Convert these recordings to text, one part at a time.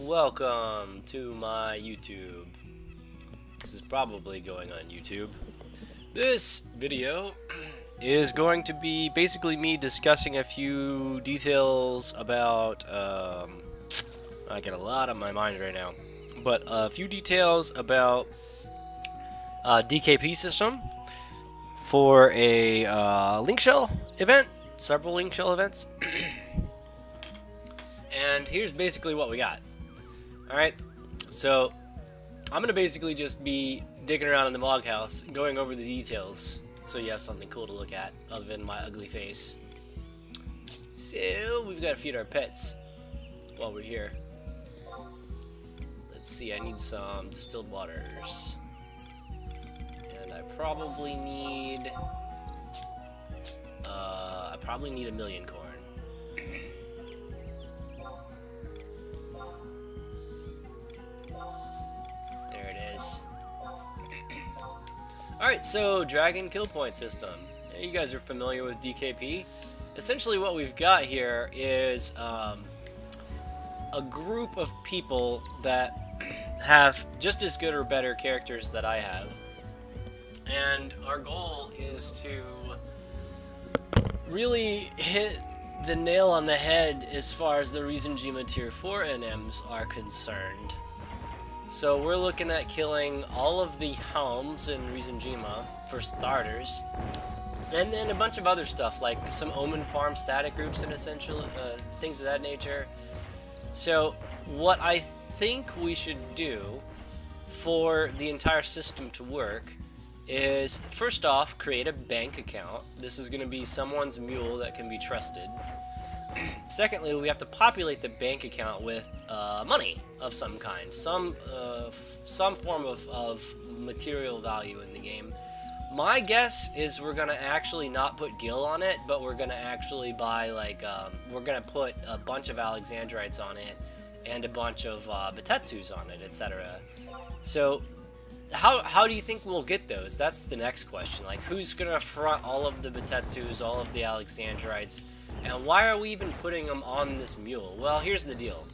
Welcome to my YouTube. This is probably going on YouTube. This video is going to be basically me discussing a few details about, I get a lot on my mind right now, but a few details about DKP system for a linkshell event, several linkshell events. And here's basically what we got. Alright, so I'm going to basically just be digging around in the log house, going over the details, so you have something cool to look at, other than my ugly face. So, we've got to feed our pets while we're here. Let's see, I need some distilled waters. And I probably need... a million corn. There it is. Alright, so dragon kill point system. You guys are familiar with DKP. Essentially what we've got here is a group of people that have just as good or better characters that I have. And our goal is to really hit the nail on the head as far as the Rizenjima Tier 4 NMs are concerned. So we're looking at killing all of the helms in Rizenjima for starters, and then a bunch of other stuff like some Omen farm static groups and essential things of that nature. So what I think we should do for the entire system to work is, first off, create a bank account. This is going to be someone's mule that can be trusted. Secondly, we have to populate the bank account with money of some kind, some form of material value in the game. My guess is we're gonna actually not put gil on it, but we're gonna actually buy we're gonna put a bunch of Alexandrites on it and a bunch of Batetsus on it, etc. So how do you think we'll get those? That's the next question. Like, who's gonna front all of the Batetsus, all of the Alexandrites? And why are we even putting them on this mule? Well, here's the deal.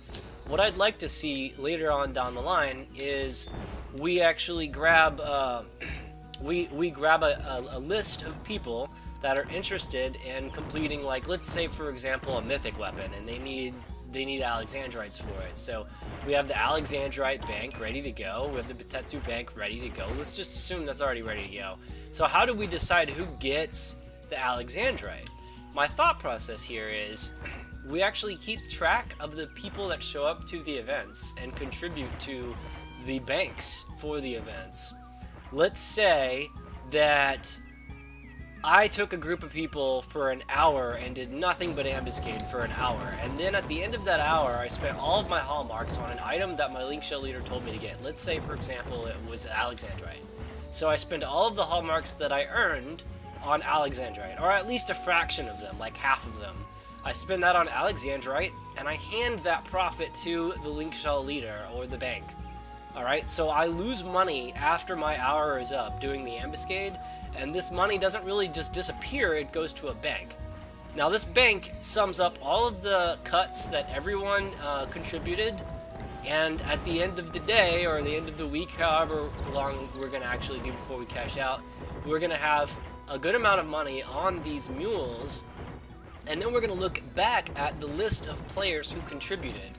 What I'd like to see later on down the line is we actually grab we grab a list of people that are interested in completing, like, let's say for example a mythic weapon, and they need Alexandrites for it. So we have the Alexandrite bank ready to go. We have the Batetsu bank ready to go. Let's just assume that's already ready to go. So how do we decide who gets the Alexandrite? My thought process here is we actually keep track of the people that show up to the events and contribute to the banks for the events. Let's say that I took a group of people for an hour and did nothing but ambuscade for an hour, and then at the end of that hour I spent all of my hallmarks on an item that my linkshell leader told me to get. Let's say for example it was Alexandrite. So I spent all of the hallmarks that I earned on Alexandrite, or at least a fraction of them, like half of them. I spend that on Alexandrite, and I hand that profit to the linkshell leader, or the bank. Alright, so I lose money after my hour is up doing the ambuscade, and this money doesn't really just disappear, it goes to a bank. Now this bank sums up all of the cuts that everyone contributed, and at the end of the day, or the end of the week, however long we're going to actually do before we cash out, we're going to have a good amount of money on these mules, and then we're going to look back at the list of players who contributed,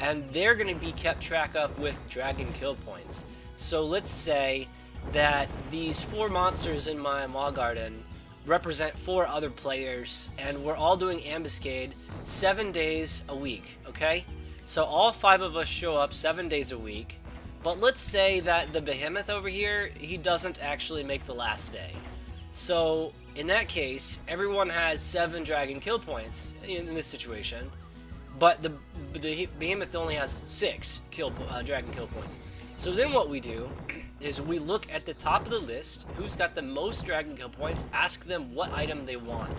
and they're going to be kept track of with dragon kill points. So let's say that these 4 monsters in my Maw Garden represent 4 other players, and we're all doing ambuscade 7 days a week, okay? So all 5 of us show up 7 days a week, but let's say that the behemoth over here, he doesn't actually make the last day. So in that case, everyone has 7 dragon kill points in this situation, but the behemoth only has 6 dragon kill points. So then what we do is we look at the top of the list, who's got the most dragon kill points, ask them what item they want.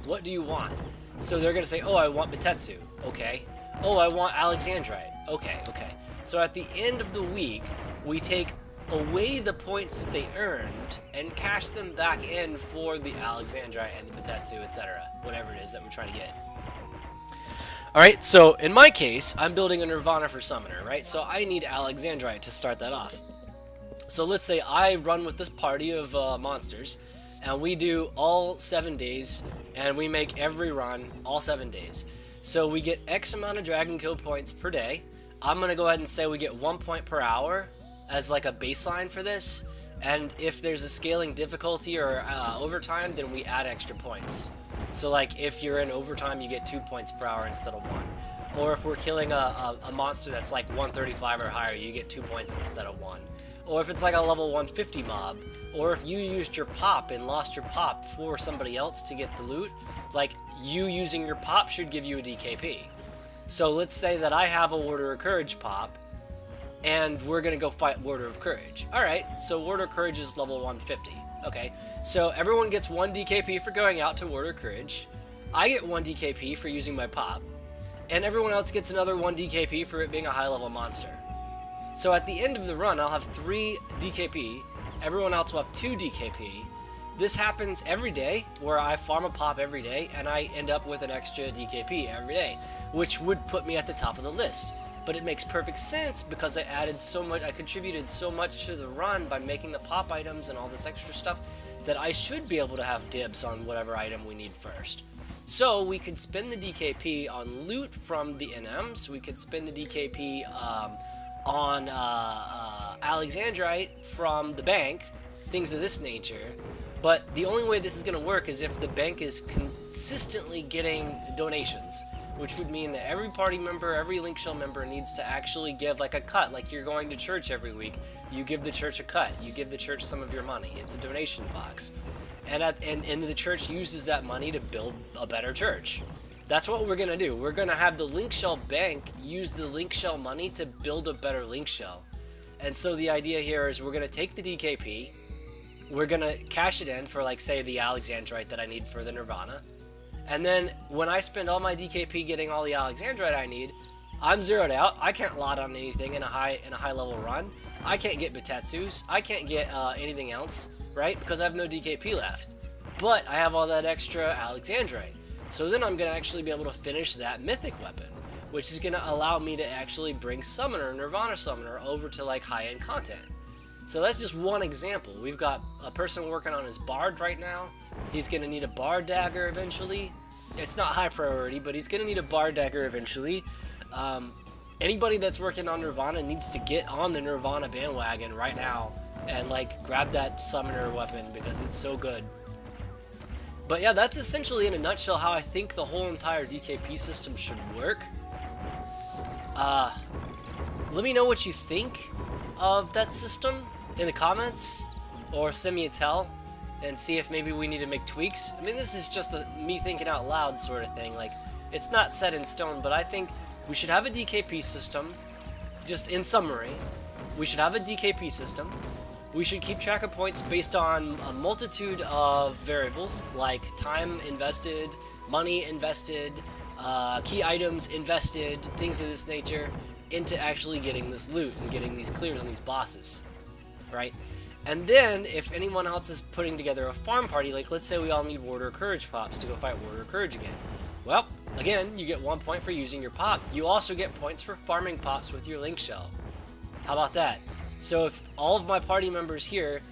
What do you want? So they're going to say, oh, I want Batetsu. Okay. Oh, I want Alexandrite. Okay, okay. So at the end of the week, we take away the points that they earned and cash them back in for the Alexandrite and the Batetsu, etc. Whatever it is that we're trying to get. Alright, so in my case, I'm building a Nirvana for Summoner, right? So I need Alexandrite to start that off. So let's say I run with this party of monsters, and we do all 7 days, and we make every run all 7 days. So we get X amount of Dragon Kill points per day. I'm going to go ahead and say we get 1 point per hour as like a baseline for this. And if there's a scaling difficulty or overtime, then we add extra points. So like if you're in overtime, you get 2 points per hour instead of 1. Or if we're killing a monster that's like 135 or higher, you get 2 points instead of 1. Or if it's like a level 150 mob, or if you used your pop and lost your pop for somebody else to get the loot, like you using your pop should give you a DKP. So let's say that I have a Warder of Courage pop, and we're gonna go fight Warder of Courage. Alright, so Warder of Courage is level 150. Okay, so everyone gets 1 DKP for going out to Warder of Courage. I get 1 DKP for using my pop, and everyone else gets another 1 DKP for it being a high level monster. So at the end of the run, I'll have 3 DKP, everyone else will have 2 DKP. This happens every day, where I farm a pop every day, and I end up with an extra DKP every day, which would put me at the top of the list. But it makes perfect sense because I added so much, I contributed so much to the run by making the pop items and all this extra stuff that I should be able to have dibs on whatever item we need first. So we could spend the DKP on loot from the NMs, we could spend the DKP on Alexandrite from the bank, things of this nature. But the only way this is going to work is if the bank is consistently getting donations, which would mean that every party member, every linkshell member needs to actually give like a cut. Like you're going to church every week, you give the church a cut, you give the church some of your money. It's a donation box. And the church uses that money to build a better church. That's what we're going to do. We're going to have the linkshell bank use the linkshell money to build a better linkshell. And so the idea here is we're going to take the DKP, we're going to cash it in for like say the Alexandrite that I need for the Nirvana. And then when I spend all my DKP getting all the Alexandrite I need, I'm zeroed out. I can't lot on anything in a high level run. I can't get Batetsus. I can't get anything else, right? Because I have no DKP left. But I have all that extra Alexandrite. So then I'm going to actually be able to finish that mythic weapon, which is going to allow me to actually bring Summoner, Nirvana Summoner, over to like high-end content. So that's just one example. We've got a person working on his bard right now. He's going to need a bard dagger eventually. It's not high priority, but he's going to need a bard dagger eventually. Anybody that's working on Nirvana needs to get on the Nirvana bandwagon right now and like grab that summoner weapon because it's so good. But yeah, that's essentially in a nutshell how I think the whole entire DKP system should work. Let me know what you think of that system in the comments, or send me a tell and see if maybe we need to make tweaks. I mean, this is just me thinking out loud sort of thing. Like, it's not set in stone, but I think we should have a DKP system. Just in summary, we should have a DKP system. We should keep track of points based on a multitude of variables, like time invested, money invested, key items invested, things of this nature, into actually getting this loot and getting these clears on these bosses, right? And then, if anyone else is putting together a farm party, like let's say we all need Warder of Courage pops to go fight Warder of Courage again. Well, again, you get 1 point for using your pop. You also get points for farming pops with your link shell. How about that? So if all of my party members here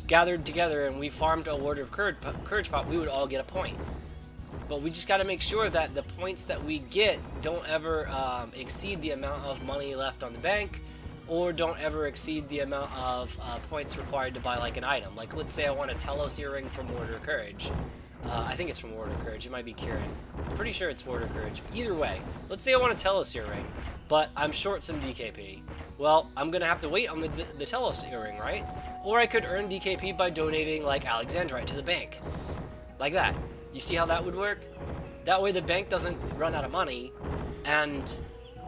gathered together and we farmed a Warder of Courage pop, we would all get a point. But we just got to make sure that the points that we get don't ever exceed the amount of money left on the bank, or don't ever exceed the amount of points required to buy like an item. Like let's say I want a Telos earring from Warder of Courage. I think it's from Warder of Courage, it might be Kieran. I'm pretty sure it's Warder of Courage. But either way, let's say I want a Telos earring, but I'm short some DKP. Well, I'm going to have to wait on the Telos earring, right? Or I could earn DKP by donating like Alexandrite to the bank. Like that. You see how that would work? That way the bank doesn't run out of money, and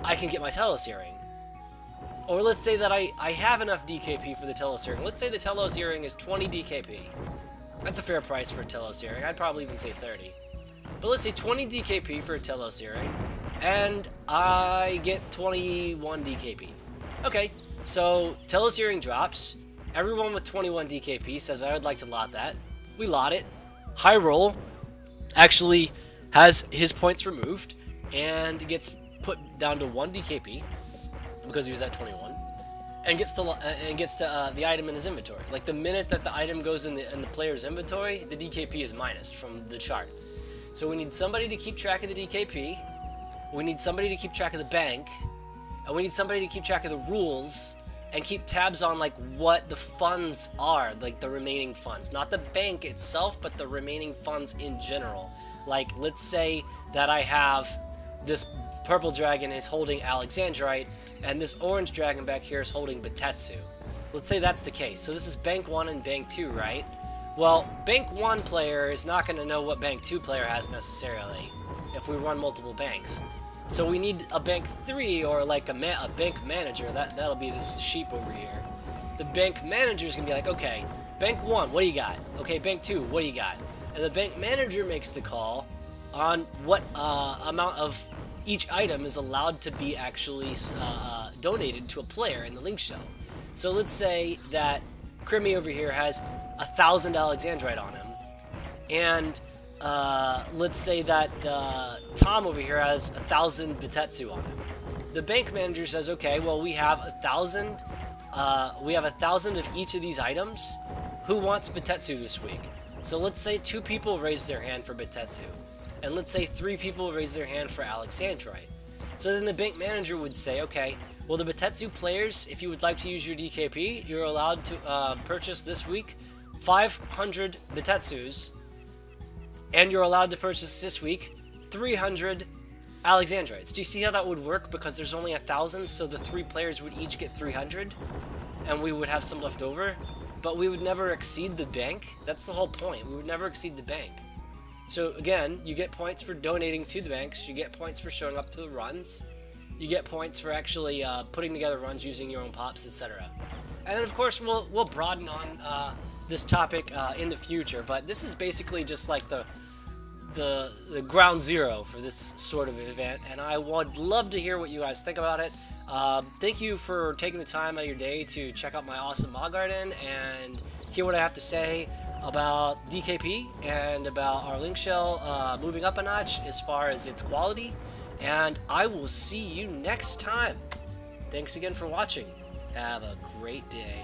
I can get my Telos earring. Or let's say that I have enough DKP for the Telos earring. Let's say the Telos earring is 20 DKP. That's a fair price for a Telos earring. I'd probably even say 30. But let's say 20 DKP for a Telos earring, and I get 21 DKP. Okay, so Telos earring drops. Everyone with 21 DKP says I would like to lot that. We lot it. High roll actually has his points removed. and gets put down to 1 DKP because he was at 21, and gets to the item in his inventory. Like the minute that the item goes in the player's inventory, the DKP is minused from the chart. So we need somebody to keep track of the DKP, we need somebody to keep track of the bank, and we need somebody to keep track of the rules and keep tabs on like what the funds are, like the remaining funds. Not the bank itself, but the remaining funds in general. Like let's say that I have this purple dragon is holding Alexandrite, and this orange dragon back here is holding Batetsu. Let's say that's the case. So this is Bank 1 and Bank 2, right? Well, Bank 1 player is not going to know what Bank 2 player has necessarily if we run multiple banks. So we need a Bank 3 or like a bank manager. That'll be this sheep over here. The bank manager is going to be like, okay, Bank 1, what do you got? Okay, Bank 2, what do you got? And the bank manager makes the call on what amount of each item is allowed to be actually donated to a player in the link shell. So let's say that Crimmy over here has 1,000 Alexandrite on him, and let's say that Tom over here has 1,000 Batetsu on him. The bank manager says, okay, well we have 1,000. We have 1,000 of each of these items. Who wants Batetsu this week? So let's say 2 people raise their hand for Batetsu, and let's say 3 people raise their hand for Alexandrite. So then the bank manager would say, okay, well the Batetsu players, if you would like to use your DKP, you're allowed to purchase this week 500 Batetsus, and you're allowed to purchase this week 300 Alexandrites. Do you see how that would work? Because there's only 1,000, so the 3 players would each get 300, and we would have some left over, but we would never exceed the bank. That's the whole point. We would never exceed the bank. So again, you get points for donating to the banks, you get points for showing up to the runs, you get points for actually putting together runs using your own pops, etc. And then of course we'll broaden on this topic in the future, but this is basically just like the ground zero for this sort of event, and I would love to hear what you guys think about it. Thank you for taking the time out of your day to check out my awesome mod garden and hear what I have to say about DKP and about our link shell moving up a notch as far as its quality, and I will see you next time. Thanks again for watching. Have a great day.